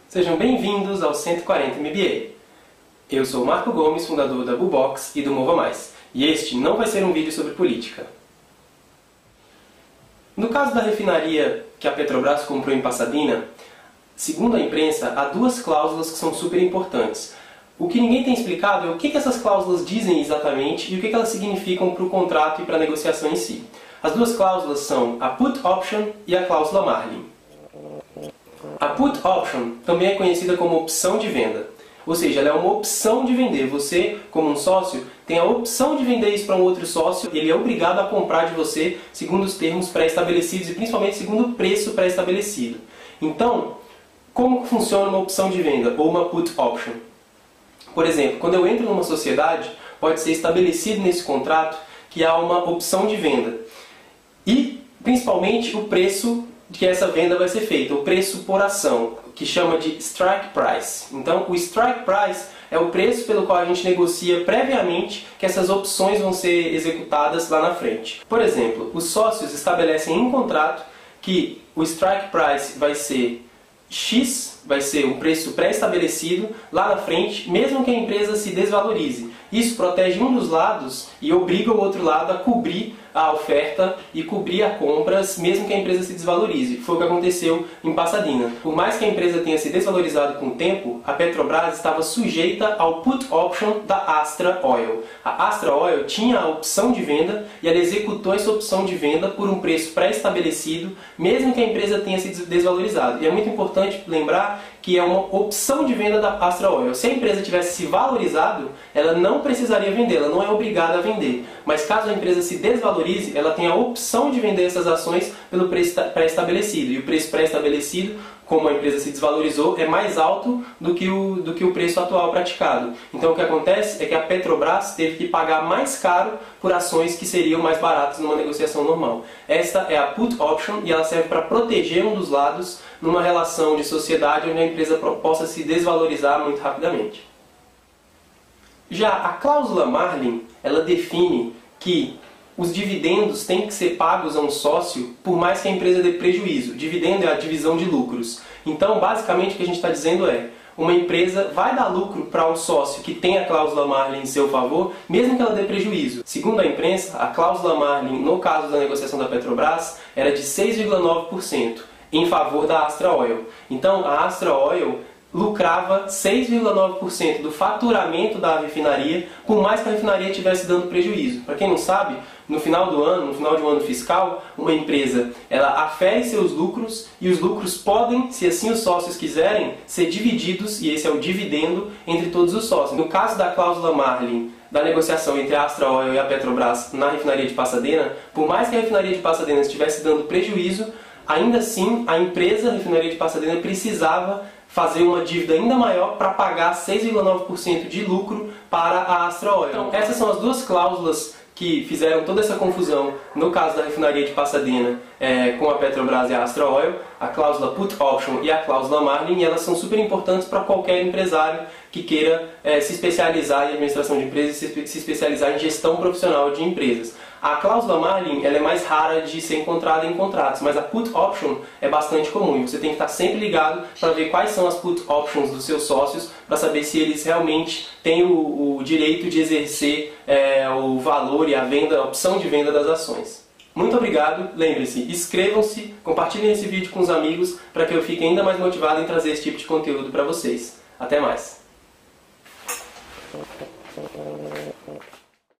Sejam bem-vindos ao 140 MBA. Eu sou Marco Gomes, fundador da Bubox e do Mova Mais, e este não vai ser um vídeo sobre política. No caso da refinaria que a Petrobras comprou em Pasadena, segundo a imprensa, há duas cláusulas que são super importantes. O que ninguém tem explicado é o que essas cláusulas dizem exatamente e o que elas significam para o contrato e para a negociação em si. As duas cláusulas são a Put Option e a cláusula Marlin. A Put Option também é conhecida como opção de venda. Ou seja, ela é uma opção de vender. Você, como um sócio, tem a opção de vender isso para um outro sócio. Ele é obrigado a comprar de você segundo os termos pré-estabelecidos e principalmente segundo o preço pré-estabelecido. Então, como funciona uma opção de venda ou uma Put Option? Por exemplo, quando eu entro numa sociedade, pode ser estabelecido nesse contrato que há uma opção de venda. E, principalmente, o preço que essa venda vai ser feita, o preço por ação, que chama de Strike Price. Então, o Strike Price é o preço pelo qual a gente negocia previamente que essas opções vão ser executadas lá na frente. Por exemplo, os sócios estabelecem em contrato que o Strike Price vai ser X, vai ser um preço pré-estabelecido lá na frente, mesmo que a empresa se desvalorize. Isso protege um dos lados e obriga o outro lado a cobrir a oferta e cobrir as compras, mesmo que a empresa se desvalorize. Foi o que aconteceu em Pasadena. Por mais que a empresa tenha se desvalorizado com o tempo, a Petrobras estava sujeita ao Put Option da Astra Oil. A Astra Oil tinha a opção de venda e ela executou essa opção de venda por um preço pré-estabelecido, mesmo que a empresa tenha se desvalorizado. E é muito importante lembrar que é uma opção de venda da Astra Oil. Se a empresa tivesse se valorizado, ela não precisaria vender, ela não é obrigada a vender. Mas caso a empresa se desvalorize, ela tem a opção de vender essas ações pelo preço pré-estabelecido. E o preço pré-estabelecido, como a empresa se desvalorizou, é mais alto do que o preço atual praticado. Então o que acontece é que a Petrobras teve que pagar mais caro por ações que seriam mais baratas numa negociação normal. Esta é a Put Option e ela serve para proteger um dos lados numa relação de sociedade onde a empresa possa se desvalorizar muito rapidamente. Já a cláusula Marlin, ela define que os dividendos têm que ser pagos a um sócio por mais que a empresa dê prejuízo. Dividendo é a divisão de lucros. Então, basicamente, o que a gente está dizendo é uma empresa vai dar lucro para um sócio que tem a cláusula Marlin em seu favor, mesmo que ela dê prejuízo. Segundo a imprensa, a cláusula Marlin, no caso da negociação da Petrobras, era de 6,9% em favor da Astra Oil. Então, a Astra Oil lucrava 6,9% do faturamento da refinaria, por mais que a refinaria estivesse dando prejuízo. Para quem não sabe, no final do ano, no final de um ano fiscal, uma empresa ela afere seus lucros e os lucros podem, se assim os sócios quiserem, ser divididos, e esse é o dividendo, entre todos os sócios. No caso da cláusula Marlin, da negociação entre a Astra Oil e a Petrobras na refinaria de Pasadena, por mais que a refinaria de Pasadena estivesse dando prejuízo, ainda assim a empresa, a refinaria de Pasadena, precisava fazer uma dívida ainda maior para pagar 6,9% de lucro para a Astra Oil. Então, essas são as duas cláusulas que fizeram toda essa confusão no caso da refinaria de Pasadena com a Petrobras e a Astra Oil, a cláusula Put Option e a cláusula Marlin, e elas são super importantes para qualquer empresário que queira se especializar em administração de empresas e se especializar em gestão profissional de empresas. A cláusula Marlin ela é mais rara de ser encontrada em contratos, mas a Put Option é bastante comum e você tem que estar sempre ligado para ver quais são as Put Options dos seus sócios para saber se eles realmente têm o direito de exercer o valor e a opção de venda das ações. Muito obrigado, lembre-se, inscrevam-se, compartilhem esse vídeo com os amigos para que eu fique ainda mais motivado em trazer esse tipo de conteúdo para vocês. Até mais!